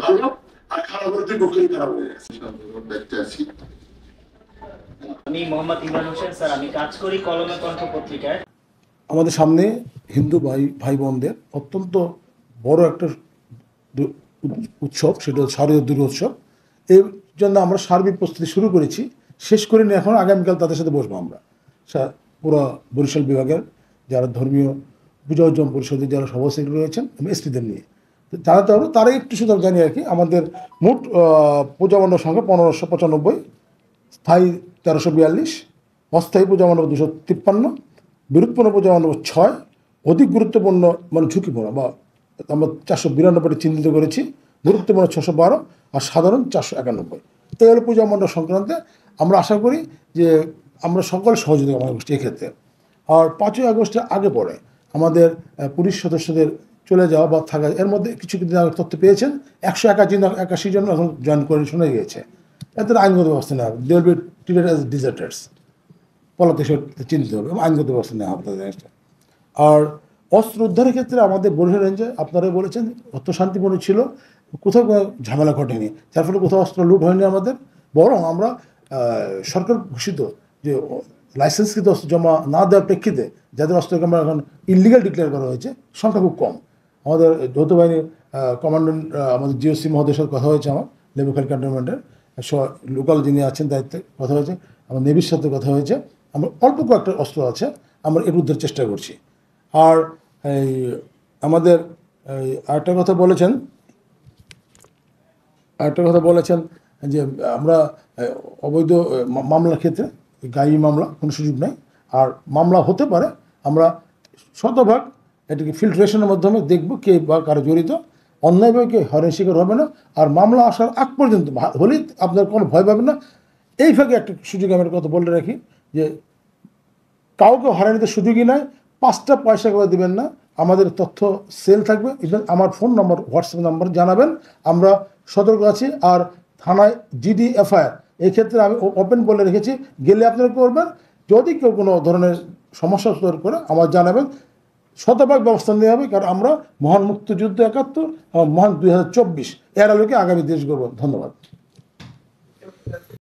ভালো আর খারাপ হলে দুই পক্ষই খারাপ হয়ে গেছে। দেখতে আছি আমি মোহাম্মদ ইমরান হোসেন স্যার, আমি কাজ করি কলমে কণ্ঠ পত্রিকায়। আমাদের সামনে হিন্দু ভাই বোনদের অত্যন্ত বড় একটা উৎসব, সেটা শারদীয় দুর্গোৎসব। এর জন্য আমরা সার্বিক প্রস্তুতি শুরু করেছি, শেষ করিনি এখন। আগামীকাল তাদের সাথে বসবো আমরা, পুরো বরিশাল বিভাগের যারা ধর্মীয় পূজা অর্জন পরিষদের যারা সভাপতি রয়েছেন এবং এসটিদের নিয়ে জানাতে হবে। তারা একটু শুধু জানি আর কি, আমাদের মোট পূজা মণ্ডপ সংখ্যা 1595, স্থায়ী 1342, অস্থায়ী পূজা মণ্ডপ 253, বিরোধপূর্ণ পূজা মণ্ডপ 6, অধিক গুরুত্বপূর্ণ মানে ঝুঁকিপূর্ণ বা আমরা 492 চিহ্নিত করেছি, গুরুত্বপূর্ণ 612 আর সাধারণ 491। এই হলো পূজা মণ্ডপ সংক্রান্তে। আমরা আশা করি যে আমরা সকল সহযোগিতা আমার গোষ্ঠী এক্ষেত্রে। আর 5ই আগস্টের আগে পরে আমাদের পুলিশ সদস্যদের চলে যাওয়া বা থাকা, এর মধ্যে কিছু দিন আগে তথ্য পেয়েছেন 181 জন এখন জয়েন করে শোনা গিয়েছে। এদের আইনগত ব্যবস্থা নেওয়া হবে, they will be treated as deserters, পলাতে চিনতে হবে এবং আইনগত ব্যবস্থা নেওয়া হবে তাদের। আর অস্ত্র উদ্ধারের ক্ষেত্রে আমাদের বরিশাল রেঞ্জে আপনারা বলেছেন অত শান্তিপূর্ণ ছিল, কোথাও কোনো ঝামেলা ঘটেনি, যার ফলে কোথাও অস্ত্র লুট হয়নি আমাদের। বরং আমরা সরকার ঘোষিত যে লাইসেন্সকৃত অস্ত্র জমা না দেওয়ার প্রেক্ষিতে যাদের অস্ত্রকে আমরা এখন ইলিগাল ডিক্লেয়ার করা হয়েছে সংখ্যা খুব কম। আমাদের যৌথ বাহিনীর কমান্ডেন্ট আমাদের জিওসি মহোদয়ের সাথে কথা হয়েছে, আমার লেবুখালী ক্যান্টনমেন্টের লোকাল যিনি আছেন দায়িত্বে কথা হয়েছে, আমার নেভির সাথে কথা হয়েছে। আমার অল্প কয়েকটা অস্ত্র আছে, আমরা এর উদ্ধার চেষ্টা করছি। আর এই আমাদের আরেকটা কথা বলেছেন যে আমরা অবৈধ মামলার ক্ষেত্রে গায়ী মামলা কোনো সুযোগ নেই। আর মামলা হতে পারে, আমরা শতভাগ এটাকে ফিল্ট্রেশনের মাধ্যমে দেখব কে বা কারো জড়িত, অন্যায়ভাবে কেউ হয়রানির শিকার হবে না। আর মামলা আসার আগ পর্যন্ত হলেই আপনার কোনো ভয় পাবেন না। এই ফাঁকে একটা সুযোগ আমি কথা বলে রাখি যে কাউকে হয়রানিতে সুযোগই নাই, 5টা পয়সা করে দেবেন না। আমাদের তথ্য সেল থাকবে, ইভেন আমার ফোন নম্বর, হোয়াটসঅ্যাপ নাম্বার জানাবেন, আমরা সতর্ক আছি। আর থানায় জিডি এফআইআর এক্ষেত্রে আমি ওপেন বলে রেখেছি, গেলে আপনারা করবেন। যদি কেউ কোনো ধরনের সমস্যা তৈরি করে আমার জানাবেন, শতভাগ ব্যবস্থা নেওয়া হবে। কারণ আমরা মহান মুক্তিযুদ্ধ 71 এবং মহান 2024 এর আলোকে আগামী দেশ গড়ব। ধন্যবাদ।